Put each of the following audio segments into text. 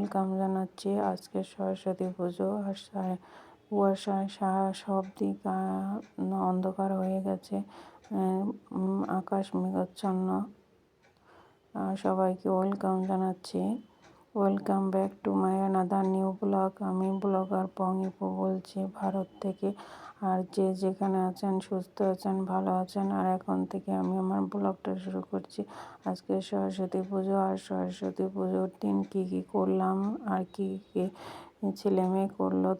Welcome জানাচ্ছি। আজকে সরস্বতী পুজো আর কুয়াশায় সব দিক অন্ধকার হয়ে গেছে, আকাশ মেঘাচ্ছন্ন। সবাইকে ওয়েলকাম জানাচ্ছি। Welcome back to my another new blog. আমি ব্লগার পঙ্গিপু বলছি ভারত থেকে। আর যে যেখানে আছেন, সুস্থ আছেন, ভালো আছেন। আর এখন থেকে আমি আমার ব্লগটা শুরু করছি। আজকে সরস্বতী পুজো, আর সরস্বতী পুজোর দিন কী কী করলাম আর কী কী ছেলে মেয়ে করলো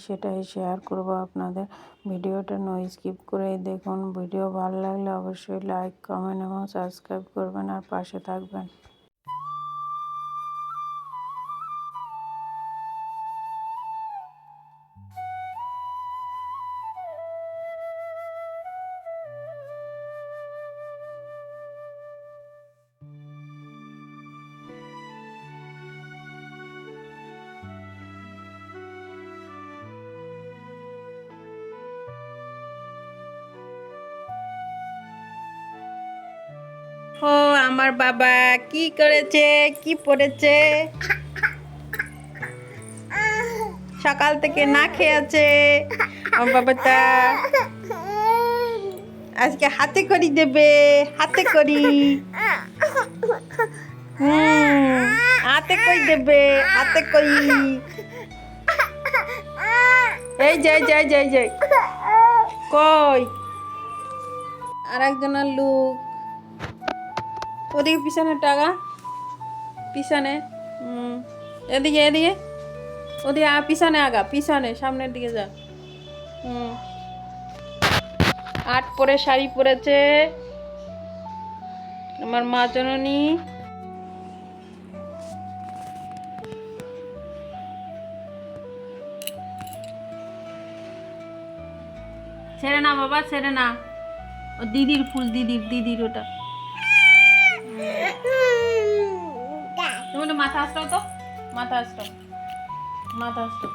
সেটাই শেয়ার করব আপনাদের। ভিডিওটা স্কিপ করেই দেখুন। ভিডিও ভালো লাগলে অবশ্যই লাইক, কমেন্ট এবং সাবস্ক্রাইব করবেন আর পাশে থাকবেন। ও আমার বাবা কি করেছে, কি পড়েছে, সকাল থেকে না খেয়ে আছে আমার বাবাটা। আজকে হাতে করি দেবে, হাতে করি। হাতে কই দেবে, হাতে কই। এই যাই যাই যাই যাই কই আর একজনের লুক ওদিকে পিছনে টাকা পিছনে, এদিকে এদিকে ওদিকে পিছনে আগা, পিছনে সামনের দিকে যা। আট পরে শাড়ি পরেছে আমার মা জননী। ছেড়ে না বাবা, ছেড়ে না। ও দিদির ফুল, দিদির ওটা। তুমি মাথা আসটাও তো, মাথা আসটাও, মাথা আসটাও।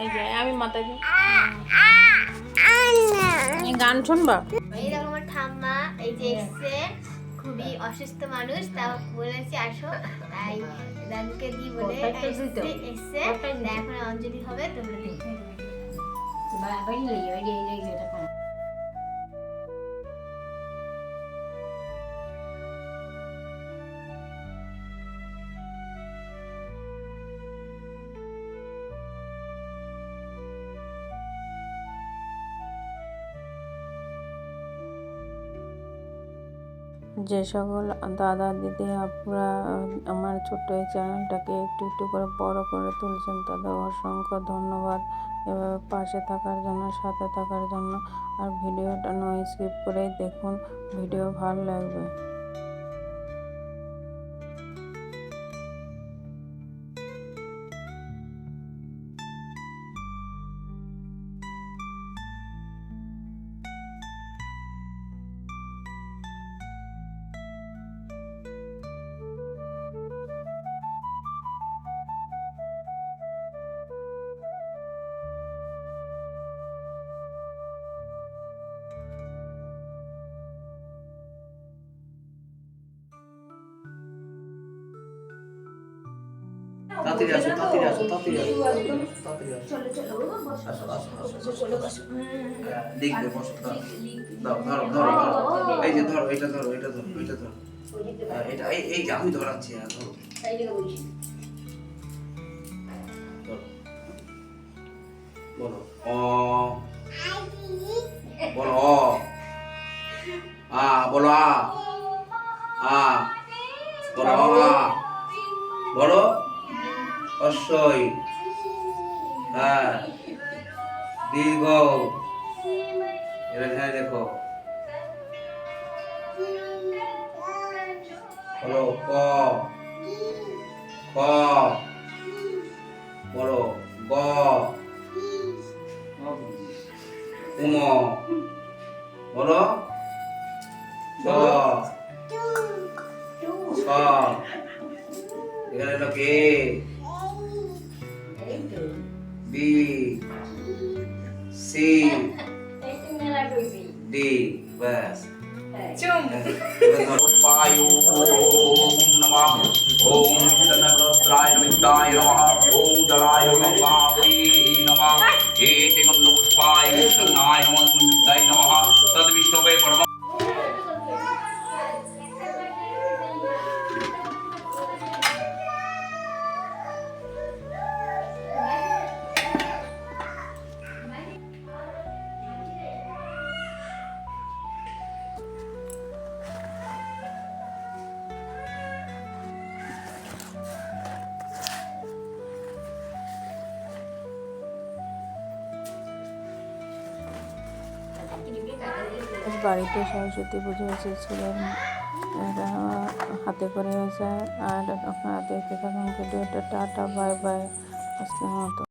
এই যে আমি মাথা দিই। গান শুনবা? এইরকম আমার ঠাম্মা এই যে এসছে, খুবই অসুস্থ মানুষ, তাও বলেছি আসো, তাই দাদুকে দিই বলে এসছে। এখন অঞ্জলি হবে, তোমরা দেখে যে সকল দাদা দিদি আপুরা আমার ছোট্ট এই চ্যানেলটাকে একটু একটু করে বড় করে তুলছেন, তাদের অসংখ্য ধন্যবাদ। এভাবে পাশে থাকার জন্য, সাথে থাকার জন্য। আর ভিডিওটা স্কিপ করেই দেখুন, ভিডিও ভালো লাগবে। তাড়াতাড়ি আসো, তাড়াতাড়ি আসো, তাড়াতাড়ি আসো, তাড়াতাড়ি আসো। চলো চলো আসো আসো আসো চলো আসো। লিখবে বসো, দাও ধরো ধরো ধরো। এই যে ধরো, এটা ধরো, এটা ধরো, এটা ধরো। এটা এই যে আমি ধরাচ্ছি, হ্যাঁ ধরো। এইদিকে বলছি। ধরো। বলো অ, বলো অ, আ, বলো আ, আ, বলো আ, বলো অশ্বই, হ্যাঁ দীর্ঘ। এবার হ্যাঁ দেখো, বলো ক, খ, বলো গ, উম, বলো চ, ছ, এখানে হলো কে, বি, সি, ডি, ব্যাস। पुष्पाय ओम नमः ओम चंद्रभद्राय नमिताय नमः ओम जलाय गंगावै नमः एते गंधपुष्पाय विष्णुनाय नमः सुंदराय नमः तद्विष्णवे परम বাড়িতে সরস্বতী পুজো এসেছিলেন, এটা হাতে করে হয়েছে। আর আপনারা দেখতে থাকুন ভিডিওটা। টাটা, বাই বাই, আজকের মতো।